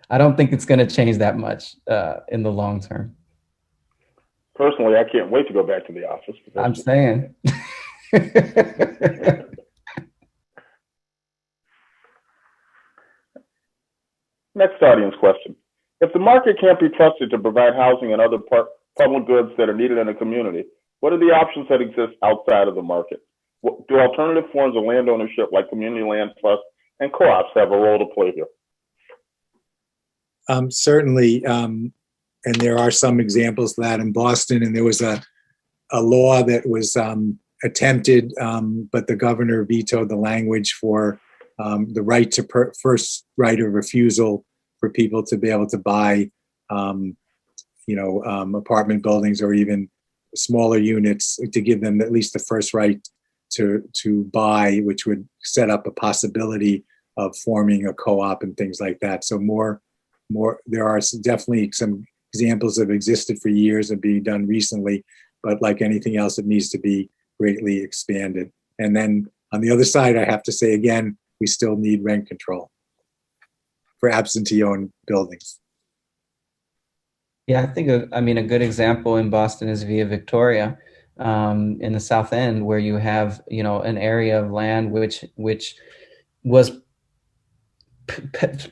D: I don't think it's going to change that much in the long term.
B: Personally, I can't wait to go back to the office.
D: I'm saying.
B: Next audience question. If the market can't be trusted to provide housing and other public goods that are needed in a community, what are the options that exist outside of the market? Do alternative forms of land ownership like community land trusts and co-ops have a role to play here?
C: Certainly, and there are some examples of that in Boston, and there was a law that was attempted, but the governor vetoed the language for the right to first right of refusal for people to be able to buy, apartment buildings or even smaller units, to give them at least the first right to buy, which would set up a possibility of forming a co-op and things like that. So there are definitely some examples that have existed for years and being done recently, but like anything else, it needs to be greatly expanded. And then on the other side, I have to say again, we still need rent control for absentee-owned buildings.
D: Yeah, I think a good example in Boston is Via Victoria, in the South End, where you have an area of land which was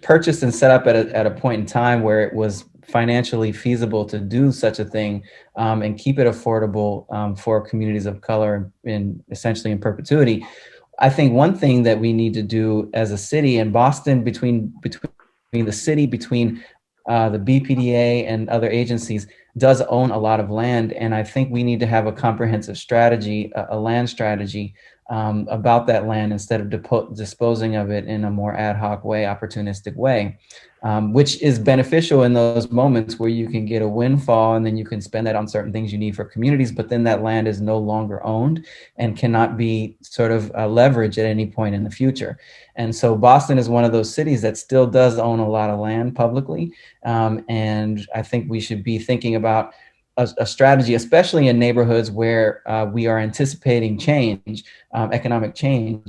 D: purchased and set up at a point in time where it was financially feasible to do such a thing, and keep it affordable for communities of color essentially in perpetuity. I think one thing that we need to do as a city, in Boston, between the city, between the BPDA and other agencies, does own a lot of land. And I think we need to have a comprehensive strategy, a land strategy about that land, instead of disposing of it in a more ad hoc way, opportunistic way, which is beneficial in those moments where you can get a windfall and then you can spend that on certain things you need for communities, but then that land is no longer owned and cannot be sort of leveraged at any point in the future. And so Boston is one of those cities that still does own a lot of land publicly. And I think we should be thinking about a strategy, especially in neighborhoods where we are anticipating change, economic change,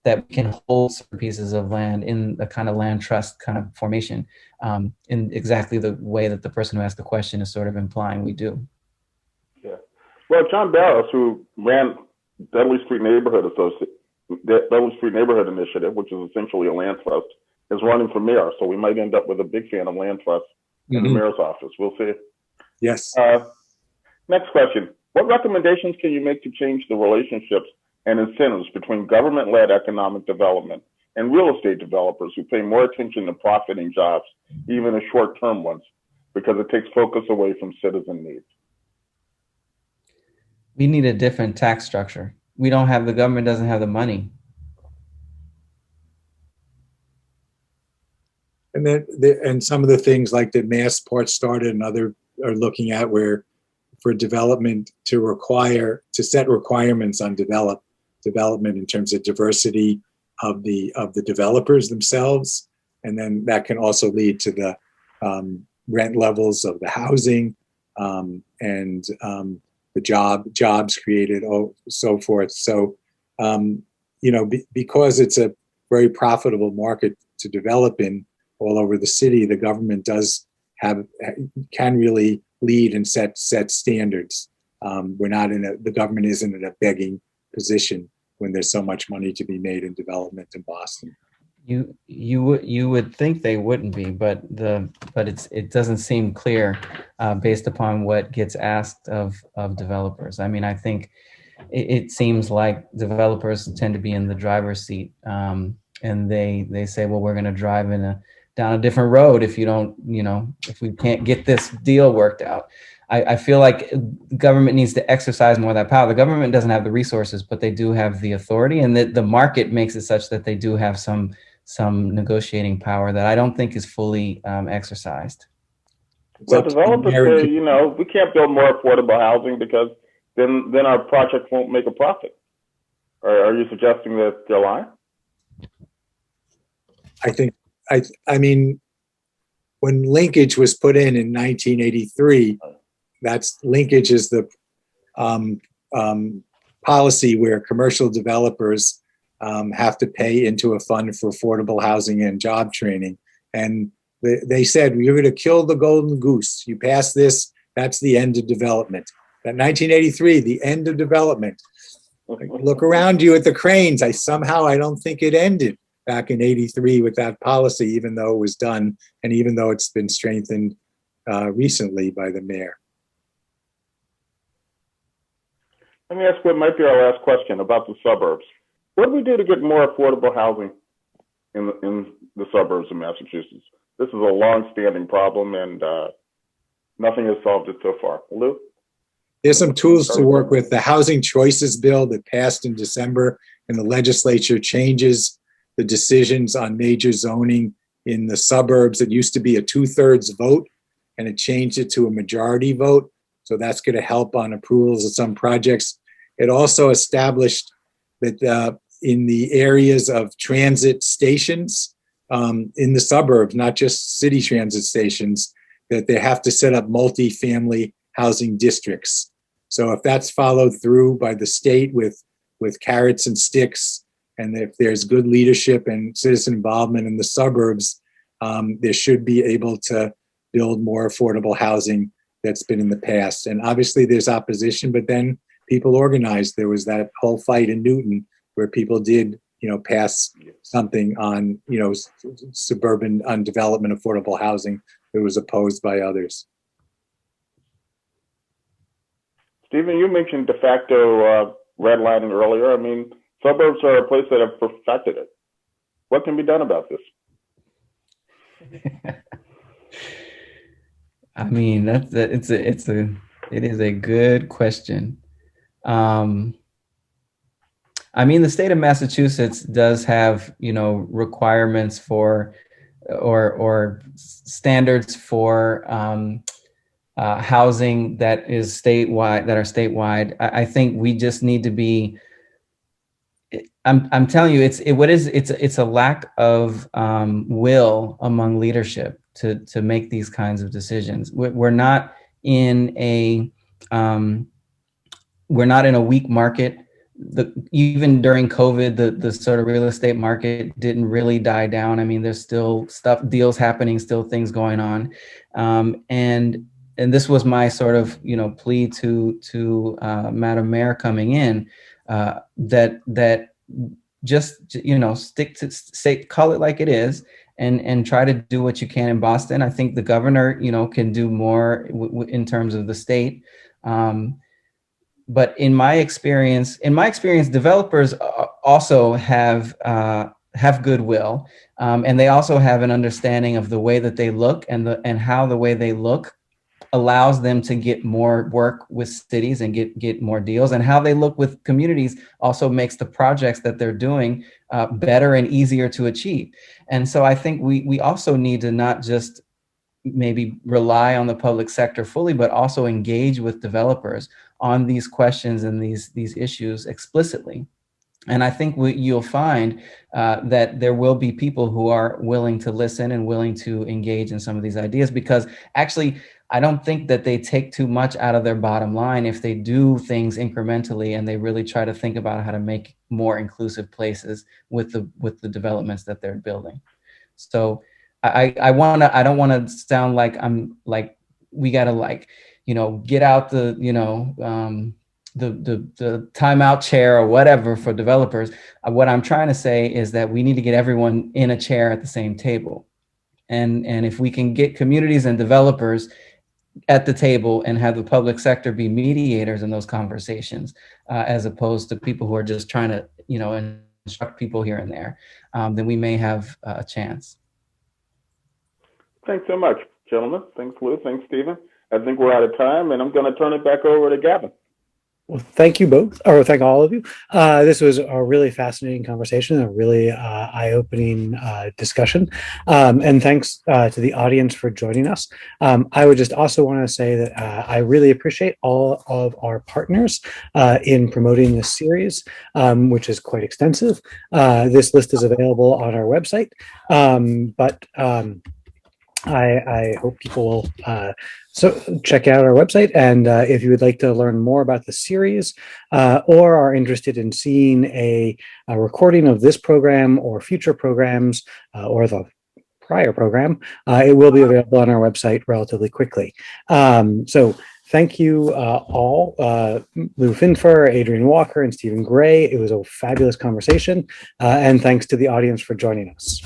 D: that we can hold certain pieces of land in the kind of land trust kind of formation, in exactly the way that the person who asked the question is sort of implying we do.
B: Yeah. Well, John Barros, who ran Dudley Street Neighborhood Initiative, which is essentially a land trust, is running for mayor. So we might end up with a big fan of land trusts in the mayor's office. We'll see.
C: Yes.
B: Next question. What recommendations can you make to change the relationships and incentives between government-led economic development and real estate developers who pay more attention to profiting jobs, even as short-term ones, because it takes focus away from citizen needs?
D: We need a different tax structure. The government doesn't have the money.
C: And then and some of the things like that Massport started and other are looking at, where for development to set requirements on development in terms of diversity of the developers themselves, and then that can also lead to the rent levels of the housing, and the jobs created, so forth. So because it's a very profitable market to develop in all over the city, the government can really lead and set standards. The government isn't in a begging position when there's so much money to be made in development in Boston.
D: You would think they wouldn't be, but it doesn't seem clear based upon what gets asked of developers. I mean, I think it seems like developers tend to be in the driver's seat, and they say, well, we're going to drive down a different road if if we can't get this deal worked out. I feel like government needs to exercise more of that power. The government doesn't have the resources, but they do have the authority, and the market makes it such that they do have some negotiating power that I don't think is fully exercised.
B: Well, developers say, we can't build more affordable housing because then our project won't make a profit. Are you suggesting that they're lying?
C: I mean, when linkage was put in 1983, linkage is the policy where commercial developers have to pay into a fund for affordable housing and job training. And they said, you're going to kill the golden goose. You pass this, that's the end of development. That 1983, the end of development. Look around you at the cranes. I don't think it ended back in 83 with that policy, even though it was done and even though it's been strengthened recently by the mayor.
B: Let me ask what might be our last question about the suburbs. What do we do to get more affordable housing in the suburbs of Massachusetts? This is a long-standing problem, and nothing has solved it so far. Lou?
C: There's some tools to work with. The Housing Choices Bill that passed in December, and the legislature changes the decisions on major zoning in the suburbs. It used to be a 2/3 vote, and it changed it to a majority vote. So that's going to help on approvals of some projects. It also established that in the areas of transit stations in the suburbs, not just city transit stations, that they have to set up multi-family housing districts. So if that's followed through by the state with carrots and sticks, and if there's good leadership and citizen involvement in the suburbs, they should be able to build more affordable housing that's been in the past. And obviously there's opposition, but then people organized. There was that whole fight in Newton where people did, pass something on, suburban undevelopment affordable housing that was opposed by others.
B: Stephen, you mentioned de facto redlining earlier. I mean, suburbs are a place that have perfected it. What can be done about this?
D: I mean, it is a good question. I mean, the state of Massachusetts does have, requirements for or standards for housing that is statewide, that are statewide. I think we just need to be. I'm telling you, it's a lack of will among leadership to make these kinds of decisions. We're not in a weak market. Even during COVID, the sort of real estate market didn't really die down. I mean, there's still deals happening, still things going on, and this was my sort of plea to Madam Mayor coming in, that just stick to call it like it is, and try to do what you can in Boston. I think the governor can do more in terms of the state. But in my experience, developers also have goodwill, and they also have an understanding of the way that they look and how the way they look allows them to get more work with cities and get more deals, and how they look with communities also makes the projects that they're doing better and easier to achieve. And so I think we also need to not just maybe rely on the public sector fully, but also engage with developers on these questions and these issues explicitly. And I think you'll find that there will be people who are willing to listen and willing to engage in some of these ideas, because actually, I don't think that they take too much out of their bottom line if they do things incrementally and they really try to think about how to make more inclusive places with the developments that they're building. So I don't want to sound like I'm like, we got to get out the timeout chair or whatever for developers. What I'm trying to say is that we need to get everyone in a chair at the same table. And if we can get communities and developers at the table and have the public sector be mediators in those conversations, as opposed to people who are just trying to, instruct people here and there, then we may have a chance.
B: Thanks so much, gentlemen. Thanks, Lou. Thanks, Stephen. I think we're out of time, and I'm going to turn it back over to Gavin.
A: Well, thank you both, or thank all of you. This was a really fascinating conversation, a really eye-opening discussion. And thanks to the audience for joining us. I would just also want to say that I really appreciate all of our partners in promoting this series, which is quite extensive. This list is available on our website, but I hope people will so check out our website. And if you would like to learn more about the series or are interested in seeing a recording of this program or future programs or the prior program, it will be available on our website relatively quickly. So thank you all, Lou Finfer, Adrian Walker, and Stephen Gray. It was a fabulous conversation. And thanks to the audience for joining us.